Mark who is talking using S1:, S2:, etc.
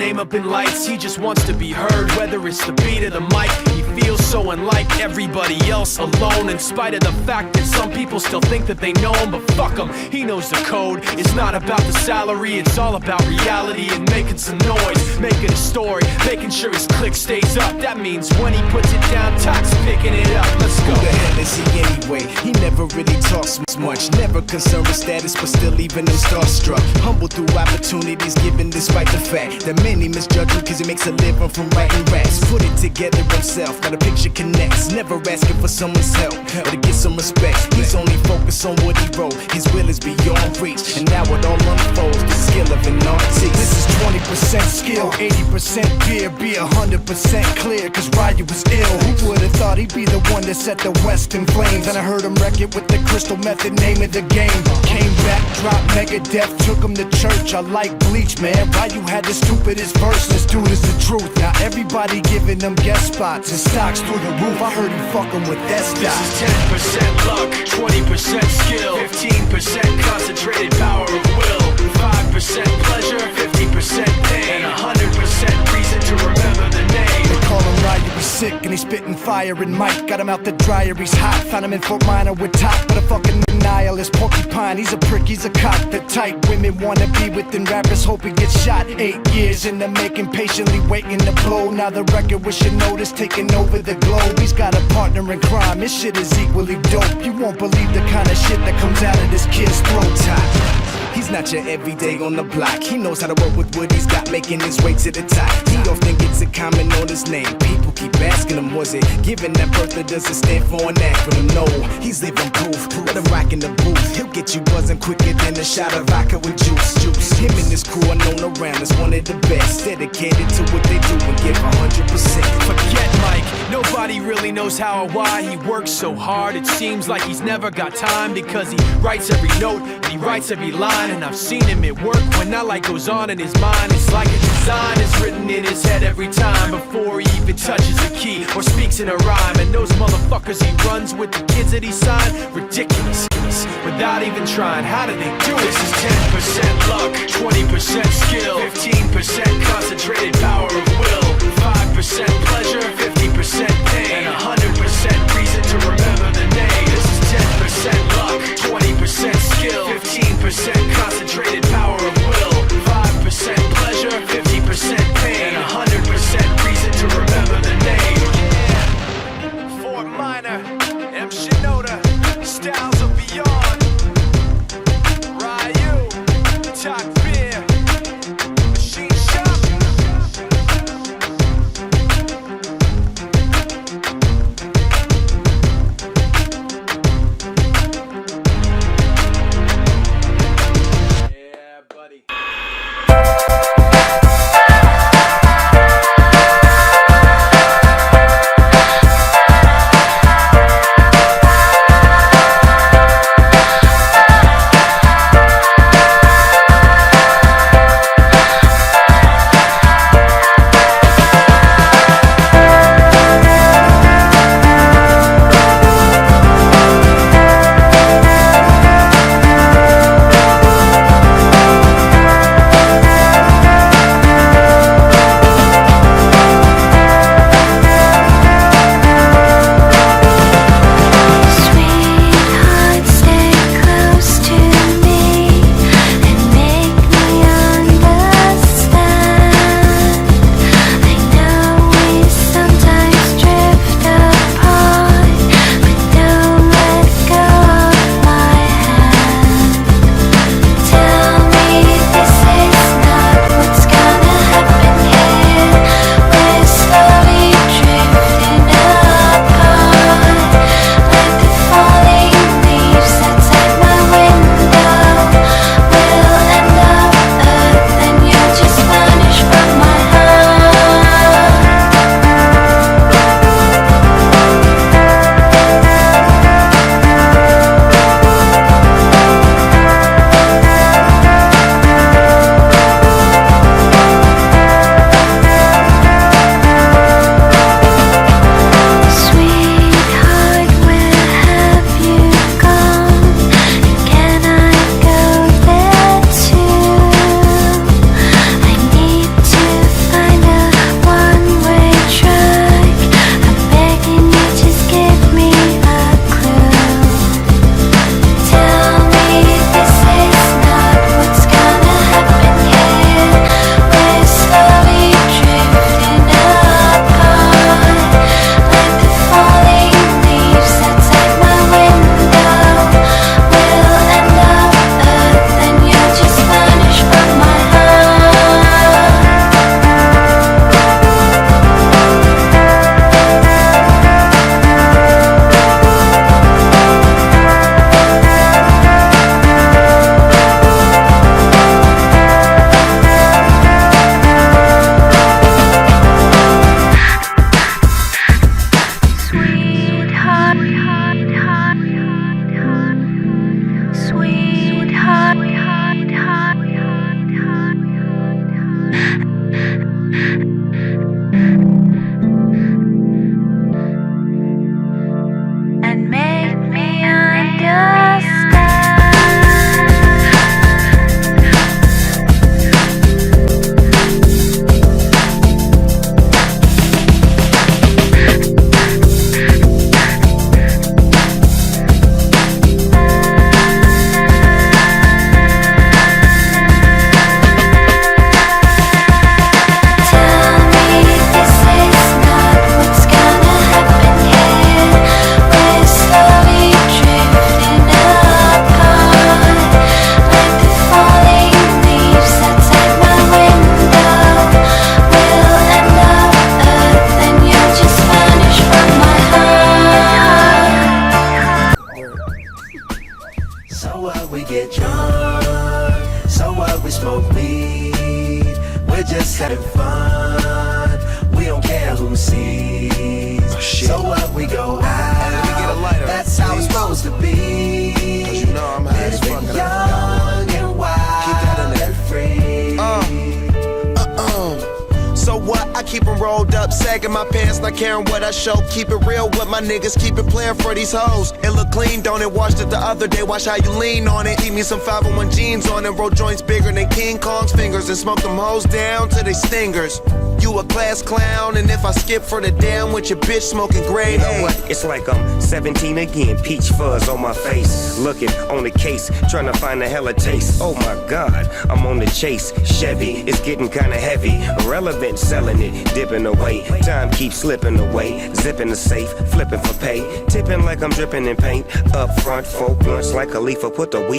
S1: name up in lights. He just wants to be heard, whether it's the beat or the mic. He feels so unlike everybody else, alone, in spite of the fact that some people still think that they know him. But fuck him, he knows the code. It's not about the salary, it's all about reality and making some noise, making a story, making sure his click stays up. That means when he puts it down, Tox picking it up. Let's go.
S2: Who the hell is he anyway? He never really talks much, never concerned with status, but still leaving them starstruck. Humble through opportunities given despite the fact that many misjudge him cause he makes a living from writing raps. Put it together himself, now the picture connects. Never asking for someone's help or to get some respect. He's only focused on what he wrote. His will is beyond reach, and now it all unfolds. The skill of an artist. This is 20% skill, 80% fear. Be 100% clear, cause Ryu was ill. Who would've thought he'd be the one that set the West in flames? And I heard him wreck it with the crystal method, name of the game. Came back, dropped Megadeth, took him to church. I like Bleach, man. Ryu had the stupidest verse. This dude is the truth. Now everybody giving them guest spots and stocks through the roof. I heard he fucking with that stock.
S1: This is 10% luck, 20% skill, 15% concentrated power of will, 5% pleasure, 50% pain, and 100% reason to remember the name.
S2: They call him Ryu, he's sick and he's spitting fire and Mike. Got him out the dryer, he's hot. Found him in Fort Minor with top, but a fucking nihilist porcupine. He's a prick, he's a cock. The type women wanna be within rappers, hope he gets shot. 8 years in the making, patiently waiting to blow. Now the record with your notice taking over the globe. He's got a partner in crime, this shit is equally dope. You won't believe the kind of shit that comes out of this kid's throat. He's not your everyday on the block. He knows how to work with what he's got, making his way to the top. He often gets a comment on his name. People keep asking him, was it given that birth or does it stand for an acronym? No, he's living proof. Let him rock in the booth. He'll get you buzzing quicker than a shot of vodka with juice. Him and his crew are known around as one of the best. Dedicated to what they do and give 100%.
S1: Forget Mike, nobody really knows how or why he works so hard. It seems like he's never got time because he writes every note and he writes every line. And I've seen him at work when that light goes on in his mind. It's like a design is written in his head every time before he even touches a key or speaks in a rhyme. And those motherfuckers he runs with, the kids that he signed, ridiculous. Without even trying, how do they do it? This is 10% luck, 20% skill, 15% concentrated power of will, 5% pleasure, 50% pain, and 100% reason to remember the name. This is 10% luck, 20% skill, 15% concentrated power of will, 5% pleasure, 50% pain, and 100% reason to remember the name. Yeah. Fort Minor, M. Shinoda, styles of beyond. Ryu, Talk Beer, Machine Shop.
S3: So what, we get drunk. So what, we smoke weed. We're just having fun. We don't care who sees. So what, we go out. That's how it's supposed to be.
S4: Cause you know I'm high as fuck.
S3: Young and wild and free.
S4: So what? I keep them rolled up, sagging my pants, not caring what I show. Keep it real with my niggas, keep it playing for these hoes. It look clean, don't it? Washed it the other day, watch how you lean on it. Eat me some 501 jeans on it, roll joints bigger than King Kong's fingers, and smoke them hoes down to they stingers. You a class clown, and if I skip for the damn with your bitch smoking gray.
S5: You know what? It's like I'm 17 again, peach fuzz on my face. Looking on the case, trying to find a hella taste. Oh my God, I'm on the chase. Chevy, it's getting kinda heavy. Irrelevant, selling it, dipping away. Time keeps slipping away. Zipping the safe, flipping for pay. Tipping like I'm dripping in paint. Up front, 4 blunts like Khalifa, put the weed